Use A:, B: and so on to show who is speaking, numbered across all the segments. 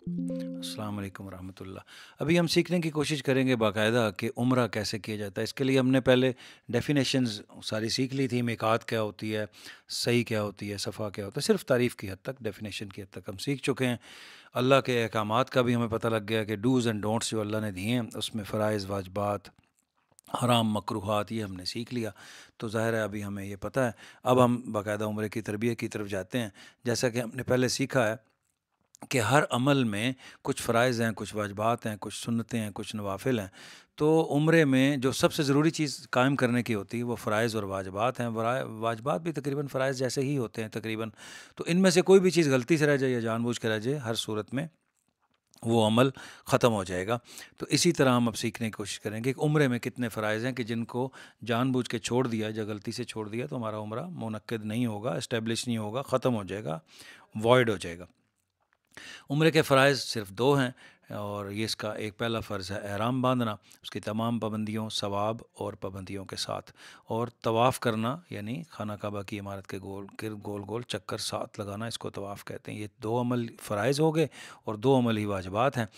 A: अस्सलाम वालेकुम रहमतुल्लाह। अभी हम सीखने की कोशिश करेंगे बाकायदा कि उम्रा कैसे किया जाता है। इसके लिए हमने पहले डेफिनेशंस सारी सीख ली थी, मिकात क्या होती है, सही क्या होती है, सफ़ा क्या होता है, सिर्फ तारीफ़ की हद तक, डेफिनेशन की हद तक हम सीख चुके हैं। अल्लाह के अहकामात का भी हमें पता लग गया कि डूज़ एंड डोंट्स जो अल्लाह ने दिए हैं, उसमें फ़राइज़, वाजिबात, हराम, मकरूहात, ये हमने सीख लिया। तो ज़ाहिर है अभी हमें ये पता है। अब हम बाकायदा उम्रे की तरबियत की तरफ जाते हैं। जैसा कि हमने पहले सीखा है कि हर अमल में कुछ फ़राइज़ हैं, कुछ वाजिबात हैं, कुछ सुन्नतें हैं, कुछ नवाफ़िल हैं। तो उम्रे में जो सबसे ज़रूरी चीज़ कायम करने की होती है वो फ़राइज़ और वाजिबात हैं। वाजिबात भी तकरीबन फ़राइज़ जैसे ही होते हैं तकरीबन। तो इनमें से कोई भी चीज़ गलती से रह जाए या जानबूझ के रह जाए, हर सूरत में वो अमल ख़त्म हो जाएगा। तो इसी तरह हम अब सीखने की कोशिश करेंगे कि उम्रे में कितने फ़राइज़ हैं कि जिनको जानबूझ के छोड़ दिया या गलती से छोड़ दिया तो हमारा उम्रा मुनक्किद नहीं होगा, एस्टेब्लिश नहीं होगा, ख़त्म हो जाएगा, वॉइड हो जाएगा। उम्र के फ़राइज़ सिर्फ़ 2 हैं और ये इसका एक पहला फ़र्ज़ है एहराम बाँधना, उसकी तमाम पाबंदियों, सवाब और पाबंदियों के साथ, और तवाफ़ करना यानी खाना काबा की इमारत के गोल-गोल चक्कर 7 लगाना, इसको तवाफ़ कहते हैं। ये 2 अमल फ़राइज़ हो गए और 2 अमल ही वाजिबात हैं।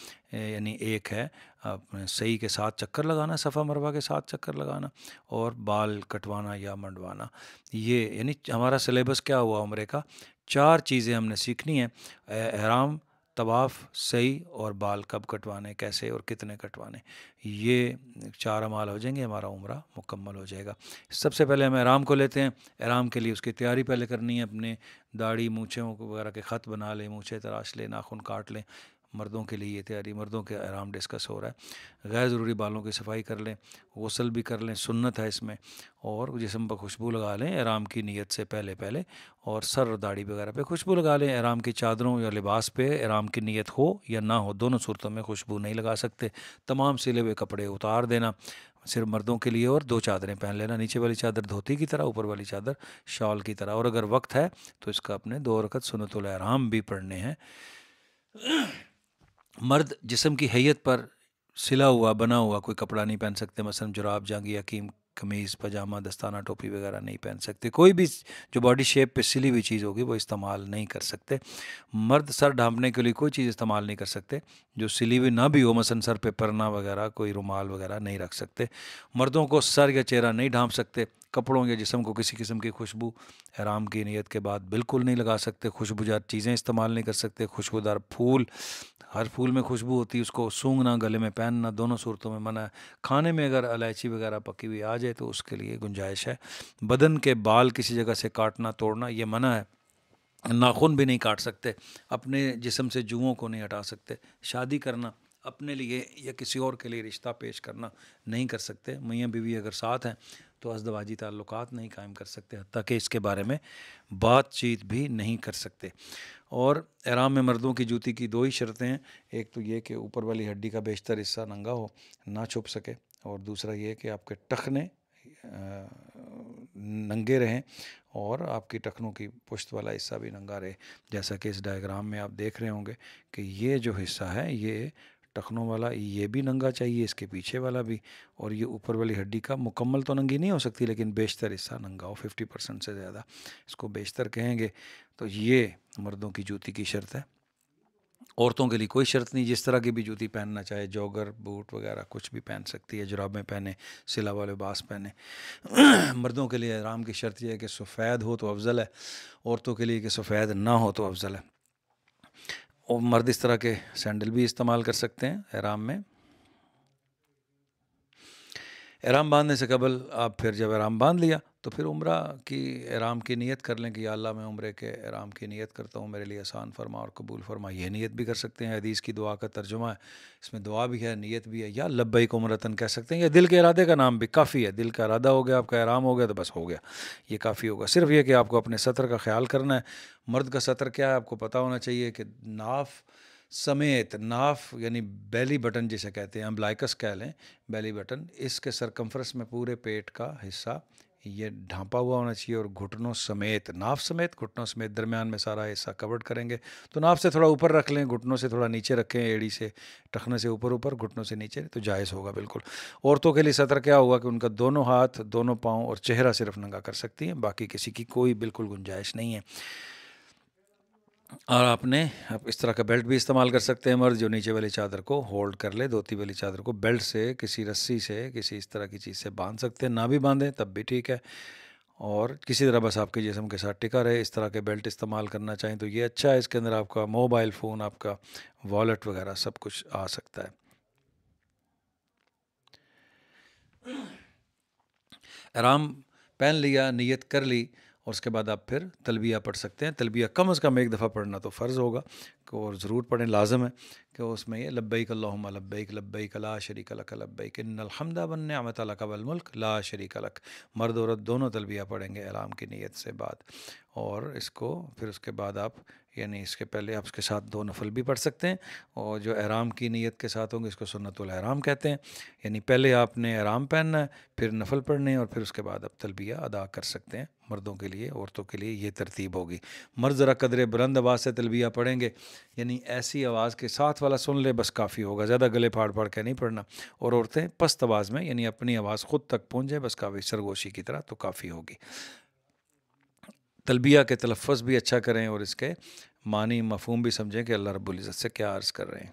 A: यानी एक है अपने सही के 7 चक्कर लगाना, सफ़ा मरवा के 7 चक्कर लगाना, और बाल कटवाना या मंडवाना। ये यानी हमारा सिलेबस क्या हुआ उम्रे का, 4 चीज़ें हमने सीखनी हैं। एहराम, तवाफ़, सही और बाल कब कटवाने, कैसे और कितने कटवाने। ये 4 अमाल हो जाएंगे, हमारा उम्रा मुकम्मल हो जाएगा। सबसे पहले हम एहराम को लेते हैं। एहराम के लिए उसकी तैयारी पहले करनी है। अपने दाढ़ी मूँछों वगैरह के ख़त बना लें, मूँछें तराश लें, नाखून काट लें। मर्दों के लिए ये तैयारी, मर्दों के एहराम डिस्कस हो रहा है। गैर ज़रूरी बालों की सफाई कर लें, गुस्ल भी कर लें, सुन्नत है इसमें। और जिस्म पर खुशबू लगा लें एहराम की नीयत से पहले पहले, और सर और दाढ़ी वगैरह पे खुशबू लगा लें। एहराम की चादरों या लिबास पे एहराम की नीयत हो या ना हो, दोनों सूरतों में खुशबू नहीं लगा सकते। तमाम सिले हुए कपड़े उतार देना, सिर्फ मर्दों के लिए, और 2 चादरें पहन लेना, नीचे वाली चादर धोती की तरह, ऊपर वाली चादर शॉल की तरह। और अगर वक्त है तो इसका अपने 2 रकत सुन्नतुल एहराम भी पढ़ने हैं। मर्द जिस्म की हैयत पर सिला हुआ बना हुआ कोई कपड़ा नहीं पहन सकते, मसलन जुराब, जांघी, हकीम, कमीज़, पजामा, दस्ताना, टोपी वगैरह नहीं पहन सकते। कोई भी जो बॉडी शेप पे सिली हुई चीज़ होगी वो इस्तेमाल नहीं कर सकते। मर्द सर ढांपने के लिए कोई चीज़ इस्तेमाल नहीं कर सकते जो सिली हुई ना भी हो, मसलन सर पे परना वगैरह, कोई रुमाल वगैरह नहीं रख सकते। मर्दों को सर या चेहरा नहीं ढांप सकते। कपड़ों या जिस्म को किसी किस्म की खुशबू हराम की नीयत के बाद बिल्कुल नहीं लगा सकते। खुशबूदार चीज़ें इस्तेमाल नहीं कर सकते। खुशबूदार फूल, हर फूल में खुशबू होती है, उसको सूंघना, गले में पहनना, दोनों सूरतों में मना है। खाने में अगर इलायची वगैरह पकी हुई आ जाए तो उसके लिए गुंजाइश है। बदन के बाल किसी जगह से काटना, तोड़ना, ये मना है। नाखून भी नहीं काट सकते। अपने जिस्म से जुओं को नहीं हटा सकते। शादी करना, अपने लिए या किसी और के लिए रिश्ता पेश करना नहीं कर सकते। मियाँ बीवी अगर साथ हैं तो अज़दवाजी ताल्लुकात नहीं कायम कर सकते, हत्ता कि इसके बारे में बातचीत भी नहीं कर सकते। और एहराम में मर्दों की जूती की 2 ही शर्तें हैं। एक तो ये कि ऊपर वाली हड्डी का बेशतर हिस्सा नंगा हो, ना छुप सके, और दूसरा ये कि आपके टखने नंगे रहें और आपकी टखनों की पुश्त वाला हिस्सा भी नंगा रहे। जैसा कि इस डायग्राम में आप देख रहे होंगे कि ये जो हिस्सा है ये टखनों वाला, ये भी नंगा चाहिए, इसके पीछे वाला भी, और ये ऊपर वाली हड्डी का मुकम्मल तो नंगी नहीं हो सकती लेकिन बेशतर हिस्सा नंगा हो, 50% से ज़्यादा, इसको बेशतर कहेंगे। तो ये मर्दों की जूती की शर्त है। औरतों के लिए कोई शर्त नहीं, जिस तरह की भी जूती पहनना चाहे, जॉगर, बूट वगैरह कुछ भी पहन सकती है, जुराबें पहने, सिला वाले लिबास पहने। मर्दों के लिए एहराम की शर्त यह है कि सफ़ेद हो तो अफजल है, औरतों के लिए कि सफ़ेद ना हो तो अफजल है। और मर्द इस तरह के सैंडल भी इस्तेमाल कर सकते हैं एहराम में। एहराम बांधने से कबल आप फिर जब एहराम बांध लिया तो फिर उम्रा की एहराम की नीयत कर लें कि या अल्लाह मैं उम्रे के एहराम की नीयत करता हूँ, मेरे लिए आसान फरमा और कबूल फरमा। ये नीयत भी कर सकते हैं। हदीस की दुआ का तर्जुमा है, इसमें दुआ भी है, नीयत भी है। या लब्बैक उम्रतन कह सकते हैं, या दिल के इरादे का नाम भी काफ़ी है। दिल का इरादा हो गया, आपका एहराम हो गया तो बस हो गया, ये काफ़ी होगा। सिर्फ ये कि आपको अपने सतर का ख्याल करना है। मर्द का सतर क्या है आपको पता होना चाहिए कि नाफ समेत, नाफ यानी बेली बटन जिसे कहते हैं, अम्बलाइकस कह लें, बेली बटन, इसके सरकमफ्रेंस में पूरे पेट का हिस्सा ये ढांपा हुआ होना चाहिए, और घुटनों समेत, नाफ समेत, घुटनों समेत, दरमियान में सारा हिस्सा कवर्ड करेंगे। तो नाफ से थोड़ा ऊपर रख लें, घुटनों से थोड़ा नीचे रखें, एड़ी से, टखने से ऊपर ऊपर, घुटनों से नीचे, तो जायज़ होगा बिल्कुल। औरतों के लिए सतर क्या होगा कि उनका दोनों हाथ, दोनों पाँव और चेहरा सिर्फ नंगा कर सकती हैं, बाकी किसी की कोई बिल्कुल गुंजाइश नहीं है। और आपने आप इस तरह का बेल्ट भी इस्तेमाल कर सकते हैं मर्द, जो नीचे वाली चादर को होल्ड कर ले, धोती वाली चादर को बेल्ट से, किसी रस्सी से, किसी इस तरह की चीज़ से बांध सकते हैं, ना भी बांधें तब भी ठीक है। और किसी तरह बस आपके जिस्म के साथ टिका रहे, इस तरह के बेल्ट इस्तेमाल करना चाहें तो ये अच्छा है। इसके अंदर आपका मोबाइल फ़ोन, आपका वॉलेट वगैरह सब कुछ आ सकता है। आराम पहन लिया, नियत कर ली, और उसके बाद आप फिर तलबिया पढ़ सकते हैं। तलबिया कम अज़ कम एक दफ़ा पढ़ना तो फ़र्ज़ होगा, और ज़रूर पढ़ें, लाज़म है कि उसमें ये लब्बैक अल्लाहुम्मा लब्बैक लब्बैक ला शरीक लक लब्बैक इन्नल हम्दा वन निअमत लक वल मुल्क ला शरीक लक। मर्द औरत दोनों तलबिया पढ़ेंगे एहराम की नीयत से बाद। और इसको फिर उसके बाद आप, यानी इसके पहले आप उसके साथ दो नफल भी पढ़ सकते हैं, और जो एहराम की नीयत के साथ होंगे इसको सुन्नतुल एहराम कहते हैं। यानी पहले आपने एहराम पहनना है, फिर नफल पढ़ने हैं, और फिर उसके बाद आप तलबिया अदा कर सकते हैं। मर्दों के लिए, औरतों के लिए ये तरतीब होगी। मर्द ज़रा कदरे बुलंद आवाज़ से तलबिया पढ़ेंगे, यानी ऐसी आवाज़ के साथ वाला सुन ले बस काफ़ी होगा, ज़्यादा गले फाड़ फाड़ के नहीं पढ़ना। और औरतें पस्त आवाज़ में, यानी अपनी आवाज़ ख़ुद तक पहुँच जाए बस काफ़ी, सरगोशी की तरह तो काफ़ी होगी। तलबिया के तलफ़्फ़ुज़ भी अच्छा करें, और इसके मानी मफ़हूम भी समझें कि अल्लाह रब्बुल इज़्ज़त से क्या अर्ज़ कर रहे हैं।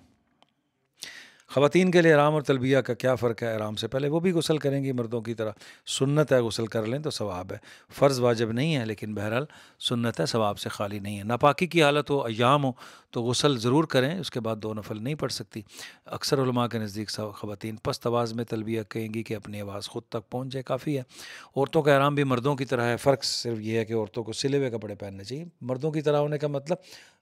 A: ख़वातीन के लिए एहराम और तलबिया का क्या फ़र्क है? एहराम से पहले वो भी गुस्ल करेंगी मर्दों की तरह, सुन्नत है, गुस्ल कर लें तो सवाब है, फ़र्ज़ वाजिब नहीं है, लेकिन बहरहाल सुन्नत है, सवाब से खाली नहीं है। नापाकी की हालत हो, अय्याम हो, तो गुस्ल ज़रूर करें, उसके बाद दो नफल नहीं पढ़ सकती। अक्सर उलमा के नज़दीक ख़वातीन पस्त आवाज़ में तलबिया कहेंगी कि अपनी आवाज़ ख़ुद तक पहुँच जाए, काफ़ी है। औरतों का एहराम भी मर्दों की तरह है, फ़र्क सिर्फ ये है कि औरतों को सिले हुए कपड़े पहनने चाहिए। मर्दों की तरह होने का मतलब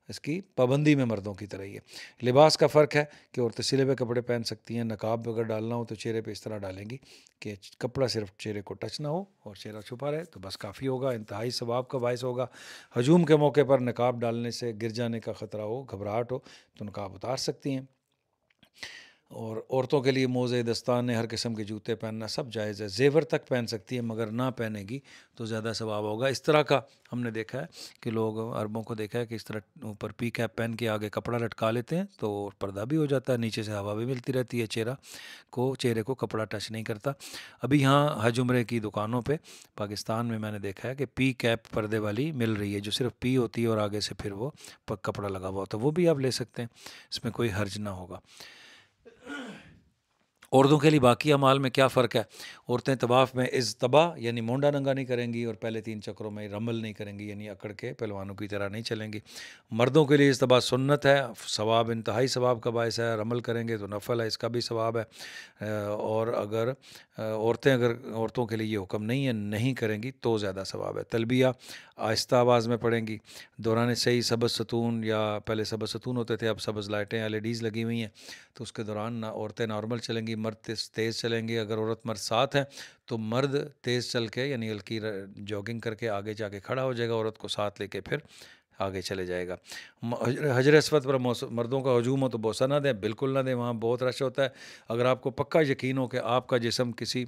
A: इसकी पाबंदी में मर्दों की तरह ही है। लिबास का फ़र्क है कि औरतें सिले हुए कपड़े पहन सकती हैं, नकाब अगर डालना हो तो चेहरे पे इस तरह डालेंगी कि कपड़ा सिर्फ चेहरे को टच ना हो और चेहरा छुपा रहे, तो बस काफ़ी होगा, इंतहाई सवाब का बायस होगा। हजूम के मौके पर नकाब डालने से गिर जाने का ख़तरा हो, घबराहट हो, तो नकाब उतार सकती हैं। और औरतों के लिए मोज़े, दस्ताने, हर किस्म के जूते पहनना सब जायज़ है। ज़ेवर तक पहन सकती है, मगर ना पहनेगी तो ज़्यादा सवाब होगा। इस तरह का हमने देखा है कि लोग, अरबों को देखा है कि इस तरह ऊपर पी कैप पहन के आगे कपड़ा लटका लेते हैं, तो पर्दा भी हो जाता है, नीचे से हवा भी मिलती रहती है, चेहरे को कपड़ा टच नहीं करता। अभी यहाँ हज उम्रे की दुकानों पे पाकिस्तान में मैंने देखा है कि पी कैप पर्दे वाली मिल रही है, जो सिर्फ पी होती है और आगे से फिर वो कपड़ा लगा हुआ होता है, वो भी आप ले सकते हैं, इसमें कोई हर्ज ना होगा। औरतों के लिए बाकी अमाल में क्या फ़र्क है? औरतें तवाफ़ में इज़्तबा यानी मोंडा नंगा नहीं करेंगी, और पहले 3 चक्रों में रमल नहीं करेंगी, यानी अकड़ के पहलवानों की तरह नहीं चलेंगी। मर्दों के लिए इज़्तबा सुन्नत है, सवाब इंतहाई सवाब का बायस है, रमल करेंगे तो नफ़ल है, इसका भी सवाब है। और अगर औरतों के लिए ये हुक्म नहीं है, नहीं करेंगी तो ज़्यादा सवाब है। तलबिया आहिस्ता आवाज़ में पढ़ेंगी, दौरान सही सब्ज़ सतून, या पहले सब्ज़ सतून होते थे, अब सब्ज़ लाइटें एलईडीज़ लगी हुई हैं, तो उसके दौरान ना औरतें नॉर्मल चलेंगी, मर्द तेज़ चलेंगे। अगर औरत मर्द साथ हैं तो मर्द तेज़ चल के, यानी हल्की जॉगिंग करके आगे जाके खड़ा हो जाएगा, औरत को साथ लेके फिर आगे चले जाएगा। हजर अस्वद पर मर्दों का हजूम हो तो बोसा ना दें, बिल्कुल ना दें, वहाँ बहुत रश होता है। अगर आपको पक्का यकीन हो कि आपका जिस्म किसी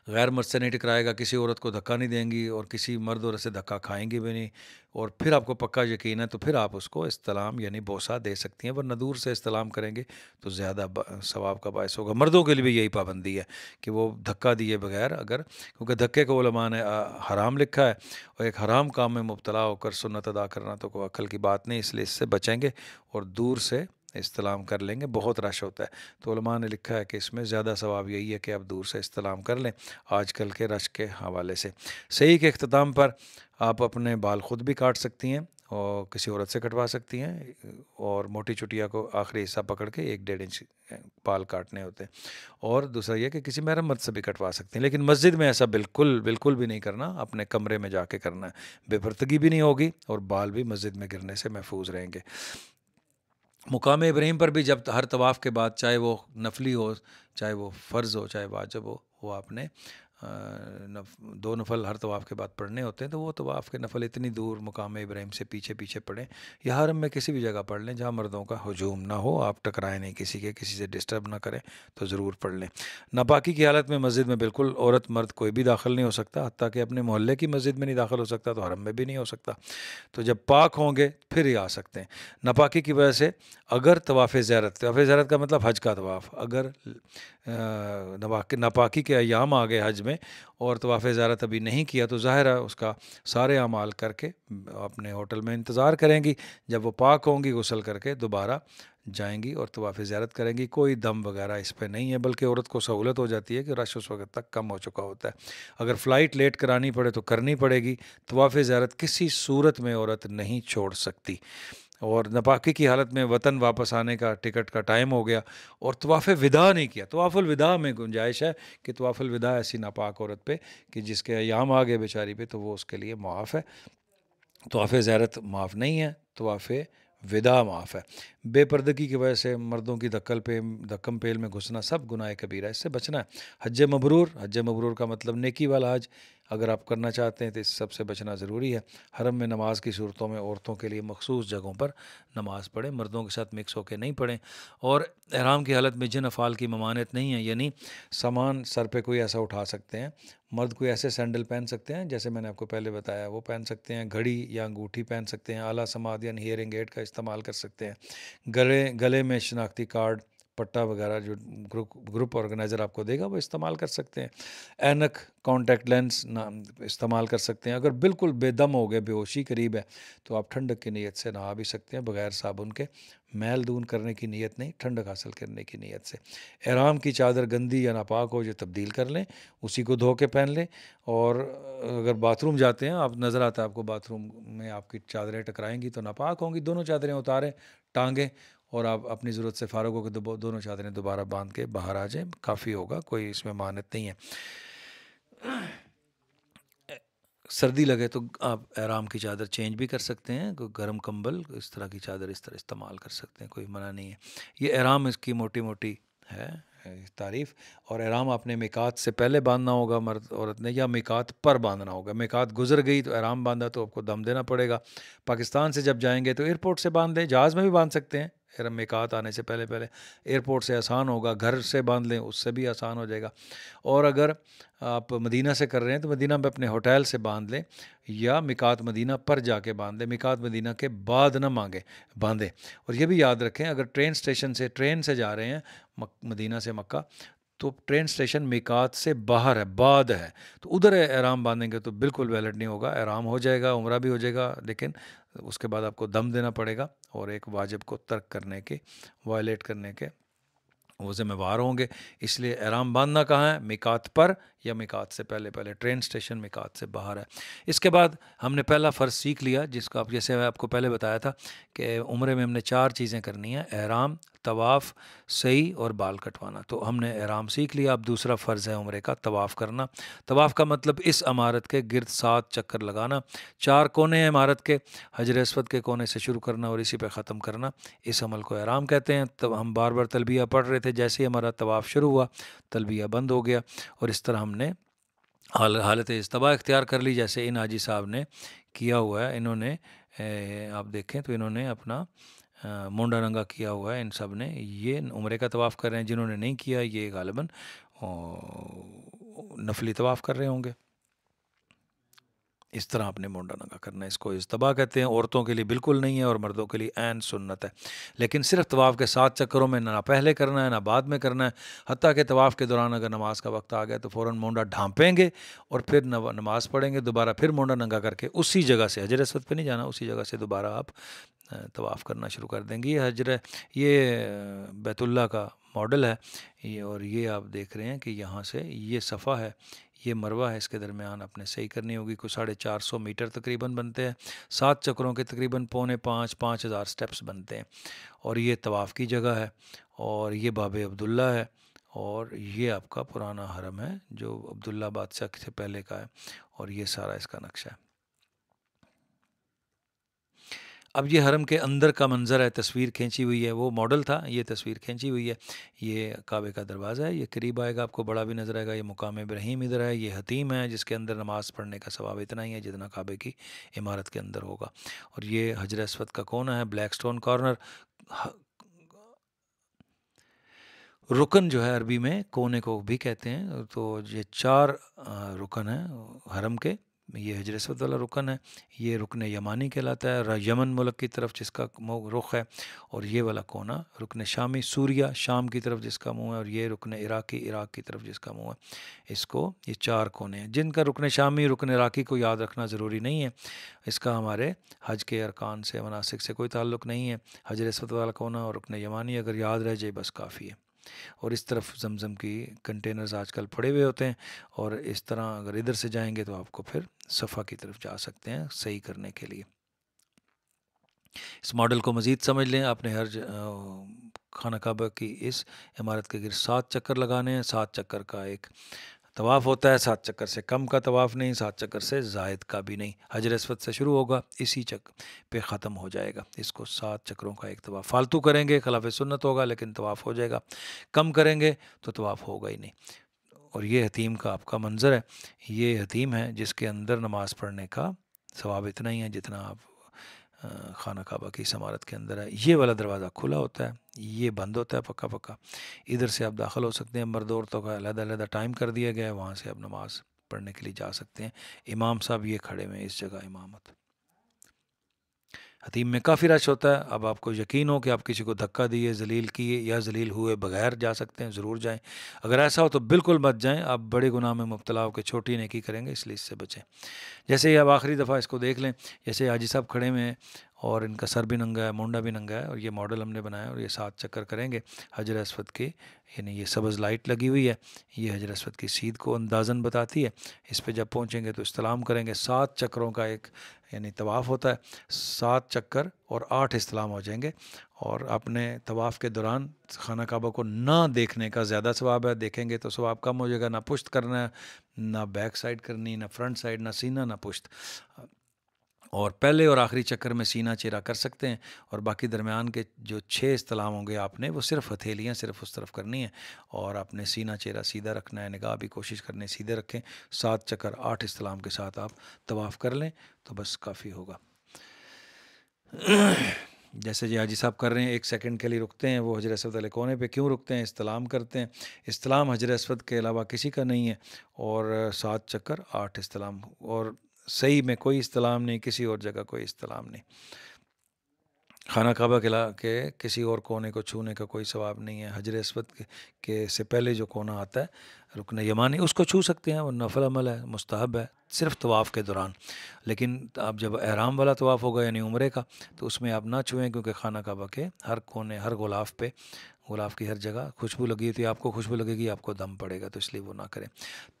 A: गैर मर्द से नहीं टकराएगा, किसी औरत को धक्का नहीं देंगी, और किसी मर्द औरत से धक्का खाएंगी भी नहीं, और फिर आपको पक्का यकीन है, तो फिर आप उसको इस्तलाम यानी बोसा दे सकती हैं, वरना दूर से इस्तलाम करेंगे तो ज़्यादा सवाब का बायस होगा। मर्दों के लिए भी यही पाबंदी है कि वो धक्का दिए बगैर, अगर, क्योंकि धक्के को उलमा ने हराम लिखा है, और एक हराम काम में मुब्तला होकर सुन्नत अदा करना तो कोई अक्ल की बात नहीं, इसलिए इससे बचेंगे और दूर से इस्तलाम कर लेंगे। बहुत रश होता है, तो उलमा ने लिखा है कि इसमें ज़्यादा सवाब यही है कि आप दूर से इस्तलाम कर लें, आजकल के रश के हवाले से। सही के अख्ताम पर आप अपने बाल ख़ुद भी काट सकती हैं, और किसी औरत से कटवा सकती हैं, और मोटी चुटिया को आखिरी हिस्सा पकड़ के 1-1.5 इंच बाल काटने होते हैं। और दूसरा यह कि किसी महरम मर्द से भी कटवा सकती हैं, लेकिन मस्जिद में ऐसा बिल्कुल बिल्कुल भी नहीं करना, अपने कमरे में जाके करना है। बेपर्दगी भी नहीं होगी, और बाल भी मस्जिद में गिरने से महफूज रहेंगे। मुकाम इब्राहीम पर भी जब हर तवाफ़ के बाद, चाहे वो नफली हो, चाहे वो फ़र्ज़ हो, चाहे वाजिब हो, वो आपने 2 नफल हर तवाफ़ के बाद पढ़ने होते हैं, तो वो तवाफ़ के नफल इतनी दूर मुकाम इब्राहीम से पीछे पीछे पढ़ें, या हरम में किसी भी जगह पढ़ लें जहाँ मर्दों का हजूम ना हो, आप टकराएं नहीं किसी के, किसी से डिस्टर्ब ना करें, तो ज़रूर पढ़ लें। नापाकी की हालत में मस्जिद में बिल्कुल औरत मर्द कोई भी दाखिल नहीं हो सकता, हत्ता कि अपने मोहल्ले की मस्जिद में नहीं दाखिल हो सकता, तो हरम में भी नहीं हो सकता। तो जब पाक होंगे फिर ही आ सकते हैं। नापाकी की वजह से अगर तवाफ़ ज़ियारत का मतलब हज का तवाफ़, अगर नापाकी के अयाम आ गए हज में और तवाफ़ ज़ियारत अभी नहीं किया, तो ज़ाहिर है उसका सारे अमाल करके अपने होटल में इंतज़ार करेंगी। जब वो पाक होंगी गुस्ल करके दोबारा जाएंगी और तवाफ़ ज़ियारत करेंगी। कोई दम वगैरह इस पे नहीं है, बल्कि औरत को सहूलत हो जाती है कि रश उस वक्त तक कम हो चुका होता है। अगर फ़्लाइट लेट करानी पड़े तो करनी पड़ेगी। तवाफ़ ज़ियारत किसी सूरत में औरत नहीं छोड़ सकती। और नापाकी की हालत में वतन वापस आने का टिकट का टाइम हो गया और तवाफ़ विदा नहीं किया। तवाफ़ुल विदा में गुंजाइश है कि तवाफ़ुल विदा ऐसी नापाक औरत पे कि जिसके अयाम आ गए बेचारी पे, तो वो उसके लिए मुआफ़ है। तवाफ़ ज़ियारत माफ़ नहीं है, तवाफ़ विदा माफ़ है। बेपर्दगी की वजह से मर्दों की धक्कम पेल में घुसना सब गुनाह कबीरा है, इससे बचना है। हज मबरूर का मतलब नेकी वाला हज अगर आप करना चाहते हैं तो इस सब से बचना ज़रूरी है। हरम में नमाज की सूरतों में औरतों के लिए मखसूस जगहों पर नमाज़ पढ़ें, मर्दों के साथ मिक्स होकर नहीं पढ़ें। और एहराम की हालत में जिन अफ़ाल की ममानियत नहीं है, यानी सामान सर पे कोई ऐसा उठा सकते हैं, मर्द कोई ऐसे सैंडल पहन सकते हैं जैसे मैंने आपको पहले बताया वो पहन सकते हैं, घड़ी या अंगूठी पहन सकते हैं, आला समाद यानी हियरिंग एड का इस्तेमाल कर सकते हैं, गले में शनाख्ती कार्ड पट्टा वगैरह जो ग्रुप ऑर्गेनाइज़र आपको देगा वो इस्तेमाल कर सकते हैं। ऐनक कॉन्टैक्ट लेंस ना इस्तेमाल कर सकते हैं। अगर बिल्कुल बेदम हो गए, बेहोशी करीब है, तो आप ठंडक की नीयत से नहा भी सकते हैं, बग़ैर साबुन के। मैल दून करने की नीयत नहीं, ठंडक हासिल करने की नीयत से। एहराम की चादर गंदी या नापाक हो जो तब्दील कर लें, उसी को धो के पहन लें। और अगर बाथरूम जाते हैं, आप नज़र आता है आपको बाथरूम में आपकी चादरें टकराएंगी तो नापाक होंगी, दोनों चादरें उतारें, टांगें और आप अपनी ज़रूरत से फ़ारग होकर दोनों चादरें दोबारा बांध के बाहर आ जाएं, काफ़ी होगा, कोई इसमें मानत नहीं है। सर्दी लगे तो आप एहराम की चादर चेंज भी कर सकते हैं, कोई गर्म कंबल इस तरह की चादर इस तरह इस्तेमाल कर सकते हैं, कोई मना नहीं है। ये एहराम इसकी मोटी मोटी है तारीफ़। और एहराम आपने मिकात से पहले बांधना होगा मर्द औरत ने, या मिकात पर बांधना होगा। मिकात गुजर गई तो एहराम बांधा तो आपको दम देना पड़ेगा। पाकिस्तान से जब जाएंगे तो एयरपोर्ट से बांध दें, जहाज़ में भी बांध सकते हैं। मिकात आने से पहले पहले एयरपोर्ट से आसान होगा, घर से बांध लें उससे भी आसान हो जाएगा। और अगर आप मदीना से कर रहे हैं तो मदीना में अपने होटल से बांध लें, या मिकात मदीना पर जाके बांध लें, मिकात मदीना के बाद ना बांधें। और ये भी याद रखें, अगर ट्रेन स्टेशन से ट्रेन से जा रहे हैं मदीना से मक्का, तो ट्रेन स्टेशन मिकात से बाहर है, बाद है, तो उधर एहराम बांधेंगे तो बिल्कुल वैलिड नहीं होगा। एहराम हो जाएगा, उम्रा भी हो जाएगा, लेकिन उसके बाद आपको दम देना पड़ेगा और एक वाजिब को तर्क करने के, वायलेट करने के वो ज़िम्मेवार होंगे। इसलिए एहराम बांधना कहाँ है, मिकात पर या मिकात से पहले पहले। ट्रेन स्टेशन मिकात से बाहर है। इसके बाद हमने पहला फ़र्ज़ सीख लिया, जिसका आप जैसे मैं आपको पहले बताया था कि उम्रे में हमने 4 चीज़ें करनी है, एहराम, तवाफ़, सई और बाल कटवाना। तो हमने एहराम सीख लिया। अब दूसरा फ़र्ज़ है उम्रे का तवाफ़ करना। तवाफ़ का मतलब इस इमारत के गिर्द 7 चक्कर लगाना। 4 कोने हैं इमारत के, हजर अस्वद के कोने से शुरू करना और इसी पे ख़त्म करना, इस अमल को एहराम कहते हैं। तब हम बार बार तलबिया पढ़ रहे थे, जैसे ही हमारा तवाफ़ शुरू हुआ तलबिया बंद हो गया और इस तरह हमने हालत इज्तबा इख्तियार कर ली, जैसे इन हाजी साहब ने किया हुआ है। इन्होंने आप देखें तो इन्होंने अपना मुंडा नंगा किया हुआ है। इन सब ने ये उम्रे का तवाफ़ कर रहे हैं। जिन्होंने नहीं किया ये गालिबन नफली तवाफ़ कर रहे होंगे। इस तरह आपने मुंडा नंगा करना है, इसको इज्तबा कहते हैं। औरतों के लिए बिल्कुल नहीं है और मर्दों के लिए ऐन सुन्नत है। लेकिन सिर्फ तवाफ़ के 7 चक्करों में ना पहले करना है ना बाद में करना है। हत्ता कि तवाफ़ के दौरान अगर नमाज का वक्त आ गया तो फ़ौरन मुंडा ढांपेंगे और फिर नमाज़ पढ़ेंगे, दोबारा फिर मुंडा नंगा करके उसी जगह से, हजर अस्वद पे नहीं जाना, उसी जगह से दोबारा आप तवाफ़ करना शुरू कर देंगे। ये बैतुल्लाह का मॉडल है ये। और ये आप देख रहे हैं कि यहाँ से ये सफ़ा है, ये मरवा है, इसके दरमियान आपने सही करनी होगी। कुछ 450 मीटर तकरीबन बनते हैं। 7 चक्रों के तकरीबन 4.5-5 हज़ार स्टेप्स बनते हैं। और ये तवाफ़ की जगह है और ये बाब अब्दुल्ला है और ये आपका पुराना हरम है जो अब्दुल्ला बादशाह से पहले का है। और ये सारा इसका नक्शा है। अब ये हरम के अंदर का मंज़र है, तस्वीर खींची हुई है, वो मॉडल था, ये तस्वीर खींची हुई है। ये काबे का दरवाज़ा है, ये करीब आएगा आपको बड़ा भी नज़र आएगा। ये मुकाम इब्राहीम इधर है, ये हतीम है जिसके अंदर नमाज़ पढ़ने का सवाब इतना ही है जितना काबे की इमारत के अंदर होगा। और ये हजर अस्वद का कोना है, ब्लैक स्टोन कॉर्नर। रुकन जो है अरबी में कोने को भी कहते हैं। तो ये 4 रुकन हैं हरम के, ये हजर अस्वद वाला रुकन है, ये रुकन यमानी कहलाता है, यमन मुल्क की तरफ जिसका रुख है। और ये वाला कोना रुकन शामी, सूरिया शाम की तरफ जिसका मुंह है। और ये रुकन इराकी, इराक की तरफ जिसका मुंह है। इसको ये 4 कोने हैं जिनका रुकन शामी रुकन इराकी को याद रखना ज़रूरी नहीं है। इसका हमारे हज के अरकान से, मनासिक से कोई ताल्लुक़ नहीं है। हजर अस्वद वाला कोना और रुकन यमानी अगर याद रह जाए बस काफ़ी है। और इस तरफ जमज़म की कंटेनर्स आजकल पड़े हुए होते हैं। और इस तरह अगर इधर से जाएंगे तो आपको फिर सफ़ा की तरफ जा सकते हैं सही करने के लिए। इस मॉडल को मज़ीद समझ लें। आपने हर खाना काबा की इस इमारत के गिर 7 चक्कर लगाने हैं। 7 चक्कर का एक तवाफ़ होता है, 7 चक्कर से कम का तवाफ़ नहीं, 7 चक्कर से ज़ायद का भी नहीं। हजर अस्वद से शुरू होगा, इसी चक्कर पे ख़त्म हो जाएगा। इसको 7 चक्रों का एक तवाफ़। फालतू करेंगे खिलाफ सुन्नत होगा, लेकिन तवाफ़ हो जाएगा। कम करेंगे तो तवाफ़ होगा ही नहीं। और ये हतीम का आपका मंज़र है। ये हतीम है जिसके अंदर नमाज़ पढ़ने का सवाब इतना ही है जितना आप खाना काबा की इस इमारत के अंदर है। ये वाला दरवाज़ा खुला होता है, ये बंद होता है पक्का पक्का। इधर से आप दाखिल हो सकते हैं। मर्द औरतों का अलग-अलग टाइम कर दिया गया है, वहाँ से आप नमाज़ पढ़ने के लिए जा सकते हैं। इमाम साहब ये खड़े हुए हैं इस जगह इमामत। हतीम में काफ़ी रश होता है। अब आपको यकीन हो कि आप किसी को धक्का दिए, जलील किए या जलील हुए बगैर जा सकते हैं, ज़रूर जाएं। अगर ऐसा हो तो बिल्कुल मत जाएं। आप बड़े गुनाह में मुब्तला होकर छोटी नेकी करेंगे, इसलिए इससे बचें। जैसे ही आप आखिरी दफ़ा इसको देख लें, जैसे हाजी साहब खड़े हुए हैं और इनका सर भी नंगा है, मुंडा भी नंगा है। और ये मॉडल हमने बनाया और ये 7 चक्कर करेंगे हजर अस्वद के। यानी ये सब्ज़ लाइट लगी हुई है, ये हजर अस्वद की सीध को अंदाज़न बताती है। इस पे जब पहुँचेंगे तो इस्तलाम करेंगे। 7 चक्करों का एक यानी तवाफ़ होता है। 7 चक्कर और 8 इस्तलाम हो जाएंगे। और अपने तवाफ़ के दौरान खाना काबा को ना देखने का ज़्यादा सवाब है। देखेंगे तो सवाब कम हो जाएगा। ना पुश्त करना है, ना बैक साइड करनी, ना फ्रंट साइड, ना सीना, ना पुश्त। और पहले और आखिरी चक्कर में सीना चेहरा कर सकते हैं। और बाकी दरमियान के जो 6 इस्तलाम होंगे आपने वो सिर्फ हथेलियाँ सिर्फ उस तरफ करनी है। और आपने सीना चेहरा सीधा रखना है, निगाह भी कोशिश करनी सीधे रखें। 7 चक्कर 8 इस्तलाम के साथ आप तवाफ़ कर लें तो बस काफ़ी होगा। जैसे जी हाजी साहब कर रहे हैं, 1 सेकंड के लिए रुकते हैं। वो हजर अस्वद वाले कोने पे क्यों रुकते हैं? इस्तलाम करते हैं। इस्तलाम हजर अस्वद के अलावा किसी का नहीं है। और 7 चक्कर 8 इस्तलाम। और सही में कोई इस्तलाम नहीं, किसी और जगह कोई इस्तलाम नहीं। खाना काबा के किसी और कोने को छूने का कोई सवाब नहीं है। हजर अस्वद के से पहले जो कोना आता है रुकन यमानी, उसको छू सकते हैं, वो नफल अमल है, मुस्तहब है, सिर्फ तवाफ़ के दौरान। लेकिन आप जब एहराम वाला तवाफ़ होगा यानी उम्रे का, तो उसमें आप ना छुएं, क्योंकि खाना काबा के हर कोने, हर गुलाफ पे, गुलाफ की हर जगह खुशबू लगी थी। आपको खुशबू लगेगी, आपको दम पड़ेगा, तो इसलिए वो ना करें।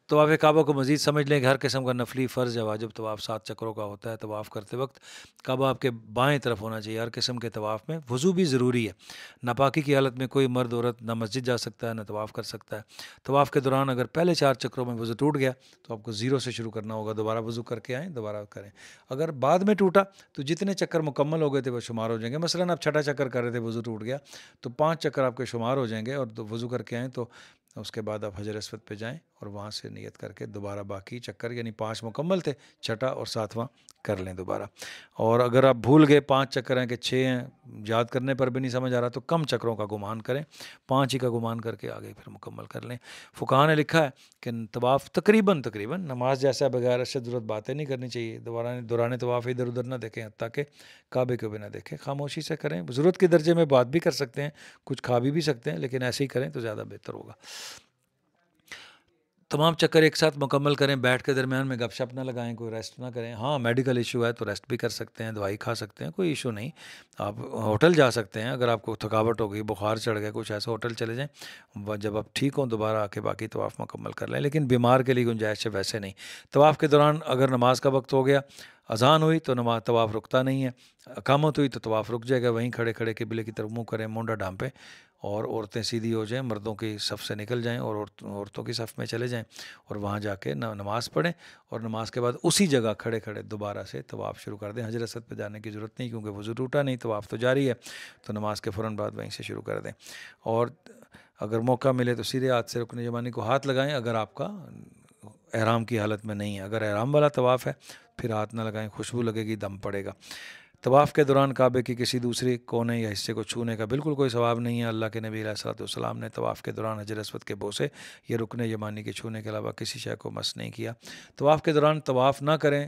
A: तवाफ़ काबा को मज़ीद समझ लें कि हर किस्म का नफली फ़र्ज़ या वाजिब तवाफ़ 7 चक्रों का होता है। तवाफ़ करते वक्त काबा आपके बाएं तरफ होना चाहिए। हर किस्म के तवाफ़ में वज़ू भी ज़रूरी है। नापाकी की हालत में कोई मर्द औरत ना मस्जिद जा सकता है, ना तवाफ़ कर सकता है। तवाफ़ के दौरान अगर पहले 4 चक्रों में वज़ू टूट गया तो आपको ज़ीरो से शुरू करना होगा। दोबारा वज़ू करके आएँ, दोबारा करें। अगर बाद में टूटा तो जितने चक्कर मुकम्मल हो गए थे वो शुमार हो जाएंगे। मसलन आप छठा चक्कर कर रहे थे, वज़ू टूट गया, तो 5 चक्कर आपके शुमार हो जाएंगे। और वज़ू करके आएँ तो उसके बाद आप हजर अस्वद पे जाएं और वहाँ से नियत करके दोबारा बाकी चक्कर, यानी 5 मुकम्मल थे, छठा और 7वां कर लें दोबारा। और अगर आप भूल गए 5 चक्कर हैं कि 6 हैं, याद करने पर भी नहीं समझ आ रहा, तो कम चक्रों का गुमान करें, 5 ही का गुमान करके आगे फिर मुकम्मल कर लें। फुकाहा ने लिखा है कि तवाफ़ तकरीबन नमाज जैसा बगैर अशद ज़रूरत बातें नहीं करनी चाहिए। दौरान तवाफ़ इधर उधर ना देखें, हत्ता कि काबे को भी ना देखें, खामोशी से करें। ज़रूरत के दर्जे में बात भी कर सकते हैं, कुछ खा भी सकते हैं, लेकिन ऐसे ही करें तो ज़्यादा बेहतर होगा। तमाम चक्कर एक साथ मुकम्मल करें। बैठ के दरमियान में गपशप ना लगाएं, कोई रेस्ट ना करें। हाँ, मेडिकल इशू है तो रेस्ट भी कर सकते हैं, दवाई खा सकते हैं, कोई इशू नहीं। आप होटल जा सकते हैं। अगर आपको थकावट हो गई, बुखार चढ़ गया, कुछ ऐसा, होटल चले जाएं। जब आप ठीक हों दोबारा आके बाकी तवाफ़ मुकम्मल कर लें। लेकिन बीमार के लिए गुंजाइश है, वैसे नहीं। तवाफ़ के दौरान अगर नमाज का वक्त हो गया, अज़ान हुई तो नमाज तवाफ़ रुकता नहीं है। अकामत हुई तो तवाफ़ रुक जाएगा। वहीं खड़े खड़े किबले की तरफ मुँह करें, मुंडा ढांपें और औरतें सीधी हो जाएं, मर्दों की सफ़ से निकल जाएं और औरतों की सफ़ में चले जाएं और वहाँ जाके नमाज़ पढ़ें। और नमाज के बाद उसी जगह खड़े खड़े दोबारा से तवाफ़ शुरू कर दें। हजर अस्वद पे जाने की ज़रूरत नहीं, क्योंकि वज़ू टूटा नहीं, तवाफ़ तो जारी है। तो नमाज के फ़ौरन बाद वहीं से शुरू कर दें। और अगर मौका मिले तो सीधे हाथ से रुकन यमानी को हाथ लगाएं, अगर आपका एहराम की हालत में नहीं है। अगर एहराम वाला तवाफ़ है फिर हाथ ना लगाएं, खुशबू लगेगी, दम पड़ेगा। तवाफ़ के दौरान काबे की किसी दूसरे कोने या हिस्से को छूने का बिल्कुल कोई सवाब नहीं है। अल्लाह के नबी अलैहिस्सलाम ने तवाफ़ के दौरान हजर अस्वद के बोसे या रुकन यमानी के छूने के अलावा किसी शय को मस नहीं किया। तवाफ़ के दौरान तवाफ़ ना करें,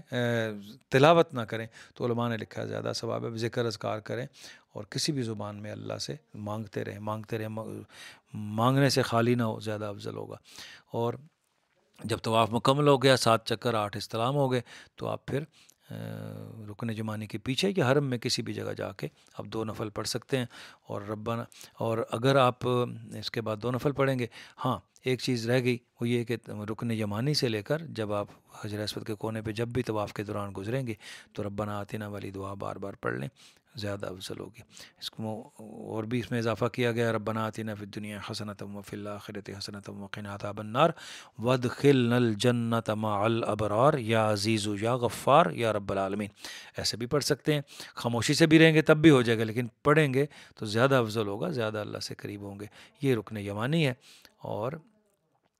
A: तिलावत ना करें तो उलमा ने लिखा है ज़्यादा सवाब है। ज़िक्र अज़कार करें और किसी भी ज़ुबान में अल्लाह से मांगते रहें, मांगने से खाली ना हो, ज़्यादा अफजल होगा। और जब तवाफ़ मुकम्मल हो गया, 7 चक्कर 8 इस्तिलाम हो गए, तो आप फिर रुकन जमानी के पीछे या हरम में किसी भी जगह जाके आप 2 नफ़ल पढ़ सकते हैं। और रब्बाना, और अगर आप इसके बाद 2 नफ़ल पढ़ेंगे, हाँ एक चीज़ रह गई, वो ये कि रुकन यमानी से लेकर जब आप हजर अस्वद के कोने पे जब भी तवाफ़ के दौरान गुजरेंगे तो रब्बाना आतिना वाली दुआ बार बार पढ़ लें, ज़्यादा अफजल होगी। इसको और भी इसमें इजाफ़ा किया गया, रब्बना आतिना फिद दुनिया हसनतम व फिल आखिरति हसनतम व क़िना अज़ाबन्नार वदखिलनल जन्नत मअल अबरार या अज़ीज़ु या गफ़्फ़ार या रब्बल आलमीन। ऐसे भी पढ़ सकते हैं, खामोशी से भी रहेंगे तब भी हो जाएगा, लेकिन पढ़ेंगे तो ज़्यादा अफजल होगा, ज़्यादा अल्लाह से करीब होंगे। ये रुकन यमानी है। और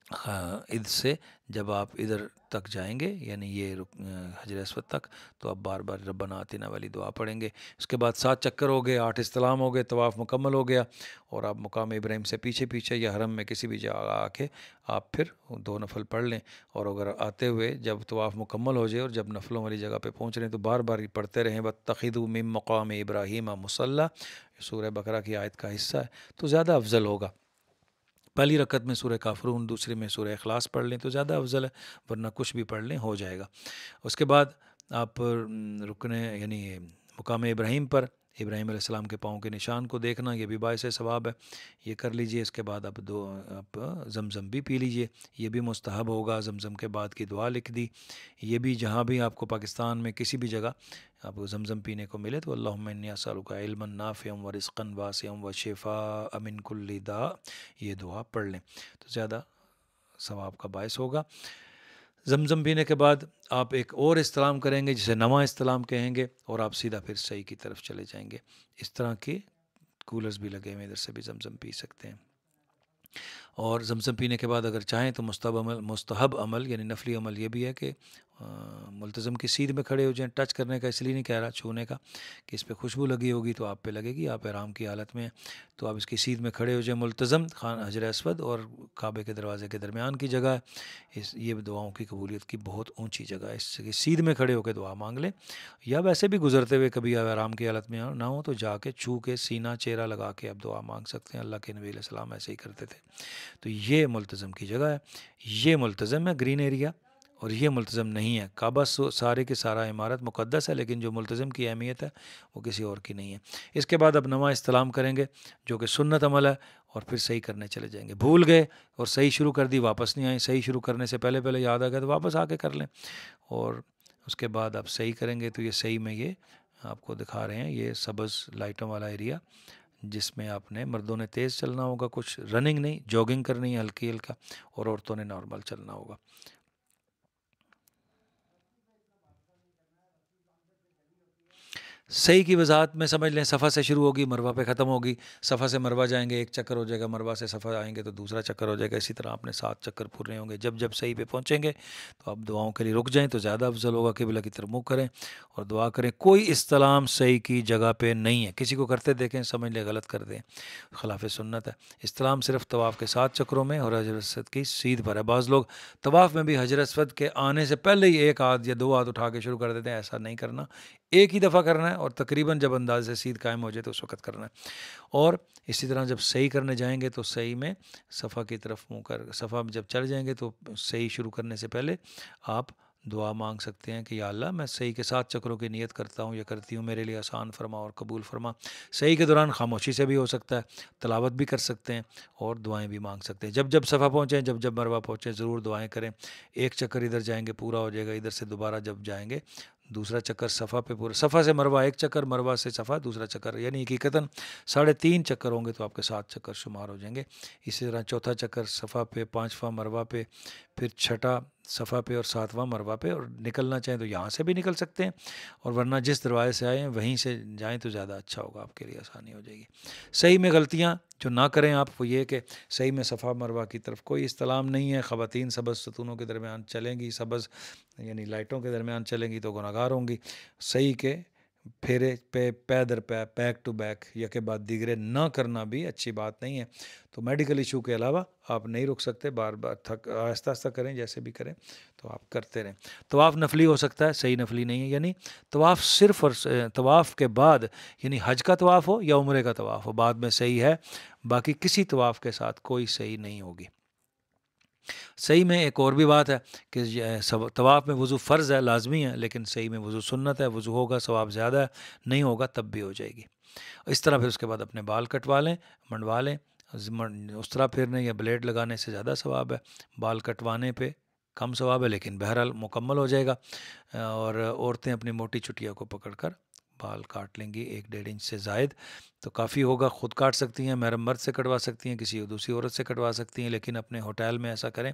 A: हाँ, ईद से जब आप इधर तक जाएंगे, यानी ये हजर अस्वद तक, तो आप बार बार रब्बना आतिना वाली दुआ पढ़ेंगे। उसके बाद 7 चक्कर हो गए, 8 इस्तिलाम हो गए, तवाफ़ मुकम्मल हो गया, और आप मुकाम इब्राहिम से पीछे पीछे या हरम में किसी भी जगह आके आप फिर 2 नफ़ल पढ़ लें। और अगर आते हुए जब तवाफ़ मुकम्मल हो जाए और जब नफ़लों वाली जगह पे पहुँच रहे हैं तो बार बार पढ़ते रहें, वत्तखिज़ू मिन मक़ाम इब्राहीम मुसल्ला, सूरह बकरा की आयत का हिस्सा है, तो ज़्यादा अफजल होगा। पहली रकत में सूरह काफरून, दूसरे में सूरह इखलास पढ़ लें तो ज़्यादा अफजल है, वरना कुछ भी पढ़ लें हो जाएगा। उसके बाद आप रुकने यानी मुकाम इब्राहीम पर इब्राहीम अलैहिस्सलाम के पाँव के निशान को देखना, ये भी बायस सवाब है, ये कर लीजिए। इसके बाद आप ज़मज़म भी पी लीजिए, ये भी मुस्तहब होगा। ज़मज़म के बाद की दुआ लिख दी, ये भी जहाँ भी आपको पाकिस्तान में किसी भी जगह आपको ज़मज़म पीने को मिले तो अल्लाहुम्मा इन्नी अस्अलुका इल्मन नाफ़िअन व रिज़्क़न वासिअन व शिफ़ाअ मिन कुल्लि दा, ये दुआ पढ़ लें तो ज़्यादा सवाब का बायस होगा। ज़मज़म पीने के बाद आप एक और इस्तिलाम करेंगे जिसे नवा इस्तिलाम कहेंगे, और आप सीधा फिर सही की तरफ चले जाएंगे। इस तरह के कूलर्स भी लगे हुए, इधर से भी ज़मज़म पी सकते हैं। और ज़मज़म पीने के बाद अगर चाहें तो मुस्तहब अमल यानी नफली अमल ये भी है कि मुल्तज़म की सीध में खड़े हो जाएं। टच करने का इसलिए नहीं कह रहा, छूने का, कि इस पर खुशबू लगी होगी तो आप पे लगेगी, आप आराम की हालत में हैं, तो आप इसकी सीध में खड़े हो जाएं। मुल्तज़म खान हजर अस्वद और काबे के दरवाज़े के दरमियान की जगह है। ये दुआओं की कबूलियत की बहुत ऊँची जगह है, इसकी सीध में खड़े होकर दुआ मांग लें, या वैसे भी गुजरते हुए कभी आराम की हालत में ना हो तो जाके छू के सीना चेहरा लगा के आप दुआ मांग सकते हैं। अल्लाह के नबी अलैहि सलाम ऐसे ही करते थे। तो ये मुल्तज़म की जगह है, ये मुल्तज़म है ग्रीन एरिया, और ये मुल्तज़म नहीं है। काबा सारे के सारा इमारत मुक़द्दस है, लेकिन जो मुल्तज़म की अहमियत है वो किसी और की नहीं है। इसके बाद अब नवा इस्तिलाम करेंगे जो कि सुन्नत अमल है, और फिर सही करने चले जाएंगे। भूल गए और सही शुरू कर दी, वापस नहीं आए, सही शुरू करने से पहले पहले याद आ गया तो वापस आके कर लें। और उसके बाद आप सही करेंगे तो ये सही में ये आपको दिखा रहे हैं, ये सब्ज़ लाइटों वाला एरिया जिसमें आपने मर्दों ने तेज़ चलना होगा, कुछ रनिंग नहीं, जॉगिंग करनी है हल्की हल्का, और औरतों ने नॉर्मल चलना होगा। सही की वजाहत में समझ लें, सफ़ा से शुरू होगी, मरवा पे ख़त्म होगी। सफ़ा से मरवा जाएंगे, एक चक्कर हो जाएगा, मरवा से सफ़ा आएंगे तो दूसरा चक्कर हो जाएगा। इसी तरह आपने 7 चक्कर पूरे होंगे। जब जब सही पे पहुँचेंगे तो आप दुआओं के लिए रुक जाएं तो ज़्यादा अफजल होगा। किबला की तरफ मुँह करें और दुआ करें। कोई इस्तिलाम सही की जगह पे नहीं है, किसी को करते देखें समझ लें गलत कर दें, खिलाफ सुन्नत है। इस्तिलाम सिर्फ तवाफ़ के 7 चक्रों में और हजर अस्वद की सीध पर है। बाज़ लोग तवाफ़ में भी हजर अस्वद के आने से पहले ही एक हाथ या 2 हाथ उठा के शुरू कर देते हैं, ऐसा नहीं करना। एक ही दफ़ा करना है, और तकरीबन जब अंदाज़ से सीध कायम हो जाए तो उस वक़्त करना है। और इसी तरह जब सही करने जाएंगे तो सही में सफ़ा की तरफ मुँह कर, सफ़ा में जब चढ़ जाएंगे तो सही शुरू करने से पहले आप दुआ मांग सकते हैं कि या अल्लाह मैं सही के 7 चक्रों की नियत करता हूँ या करती हूँ, मेरे लिए आसान फरमा और कबूल फरमा। सही के दौरान खामोशी से भी हो सकता है, तलावत भी कर सकते हैं और दुआएं भी मांग सकते हैं। जब जब सफ़ा पहुँचें, जब जब मरवा पहुँचें, ज़रूर दुआएं करें। एक चक्कर इधर जाएंगे पूरा हो जाएगा, इधर से दोबारा जब जाएंगे दूसरा चक्कर सफ़ा पे पूरा, सफ़ा से मरवा एक चक्कर, मरवा से सफ़ा दूसरा चक्कर, यानी हकीकतन 3.5 चक्कर होंगे तो आपके 7 चक्कर शुमार हो जाएंगे। इसी तरह चौथा चक्कर सफ़ा पे, 5वां मरवा पे, फिर छठा सफ़ा पे और 7वां मरवा पे। और निकलना चाहें तो यहाँ से भी निकल सकते हैं, और वरना जिस दरवाजे से आए हैं वहीं से जाएँ तो ज़्यादा अच्छा होगा, आपके लिए आसानी हो जाएगी। सही में गलतियाँ जो ना करें आप वो ये कि सही में सफ़ा मरवा की तरफ कोई इस्तिलाम नहीं है। ख़वातीन सब्ज़ सतूनों के दरमियान चलेंगी, सब्ज़ यानी लाइटों के दरमियान चलेंगी तो गुनाहगार होंगी। सही के फेरे पे पै दर पै, बैक टू बैक या के बाद दीगरे ना करना भी अच्छी बात नहीं है। तो मेडिकल इशू के अलावा आप नहीं रुक सकते, बार बार थक आहिस्ता आहिस्ता करें, जैसे भी करें तो आप करते रहें। तवाफ़ नफली हो सकता है, सही नफली नहीं है, यानी तवाफ़ सिर्फ और तवाफ़ के बाद, यानी हज का तवाफ़ हो या उम्रे का तवाफ़ हो, बाद में सही है, बाकी किसी तवाफ़ के साथ कोई सही नहीं होगी। सही में एक और भी बात है कि तवाफ़ में वज़ू फ़र्ज़ है, लाजमी है, लेकिन सही में वज़ू सुन्नत है, वज़ू होगा सवाब ज़्यादा है, नहीं होगा तब भी हो जाएगी। इस तरह फिर उसके बाद अपने बाल कटवा लें, मंडवा लें। उस तरह फिरने या ब्लेड लगाने से ज़्यादा सवाब है, बाल कटवाने पे कम सवाब है, लेकिन बहरहाल मुकम्मल हो जाएगा। और औरतें अपनी मोटी चुटिया को पकड़कर बाल काट लेंगी 1-1.5 इंच से ज़ायद, तो काफ़ी होगा। ख़ुद काट सकती हैं, महरम मर्द से कटवा सकती हैं, किसी दूसरी औरत से कटवा सकती हैं, लेकिन अपने होटल में ऐसा करें,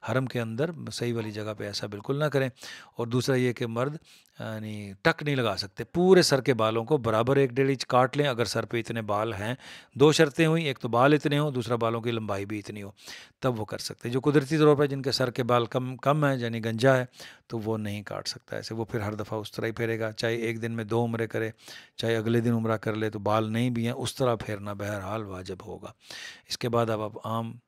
A: हरम के अंदर सही वाली जगह पे ऐसा बिल्कुल ना करें। और दूसरा ये कि मर्द यानी टक नहीं लगा सकते, पूरे सर के बालों को बराबर 1-1.5 इंच काट लें। अगर सर पे इतने बाल हैं, दो शर्तें हुई, एक तो बाल इतने हों, दूसरा बालों की लंबाई भी इतनी हो, तब वो कर सकते हैं। जो कुदरती तौर पर जिनके सर के बाल कम कम है, यानी गंजा है, तो वो नहीं काट सकता ऐसे, वो फिर हर दफ़ा उस तरह ही फेरेगा, चाहे एक दिन में 2 उम्रे करे, चाहे अगले दिन उम्रा कर ले, तो बाल नहीं भी हैं उस तरह फेरना बहरहाल वाजिब होगा। इसके बाद अब आप आम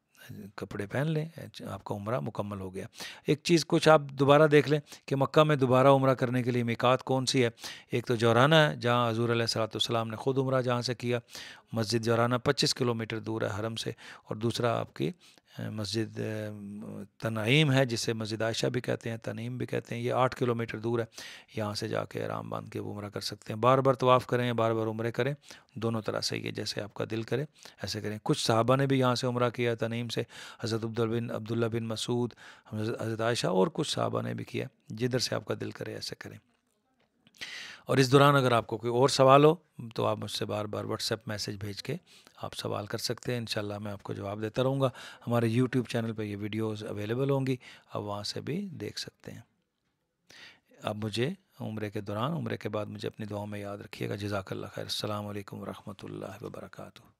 A: कपड़े पहन लें, आपका उम्रा मुकम्मल हो गया। एक चीज़ कुछ आप दोबारा देख लें कि मक्का में दोबारा उम्रा करने के लिए मीकात कौन सी है। एक तो जौराना है, जहाँ हज़ूर अलैहिस्सलाम ने ख़ुद उम्रा जहाँ से किया, मस्जिद जौराना 25 किलोमीटर दूर है हरम से। और दूसरा आपकी मस्जिद तनाईम है, जिसे मस्जिद आयशा भी कहते हैं, तनीम भी कहते हैं, ये 8 किलोमीटर दूर है। यहाँ से जाके आराम बांध के उम्रा कर सकते हैं। बार बार तवाफ़ करें या बार बार उम्रे करें, दोनों तरह सही है, जैसे आपका दिल करे ऐसे करें। कुछ सहाबा ने भी यहाँ से उम्रा किया तनीम से, हज़रत अब्दुल्ला बिन मसूद, हज़रत आयशा और कुछ सहाबा ने भी किया। जिधर से आपका दिल करे ऐसे करें। और इस दौरान अगर आपको कोई और सवाल हो तो आप मुझसे बार बार व्हाट्सएप मैसेज भेज के आप सवाल कर सकते हैं, इंशाल्लाह मैं आपको जवाब देता रहूँगा। हमारे यूट्यूब चैनल पर ये वीडियोज़ अवेलेबल होंगी, आप वहाँ से भी देख सकते हैं। अब मुझे उम्रे के दौरान, उम्रे के बाद मुझे अपनी दुआओं में याद रखिएगा। जज़ाकल्लाह खैर। अस्सलाम वालेकुम व रहमतुल्लाहि व बरकातुहू।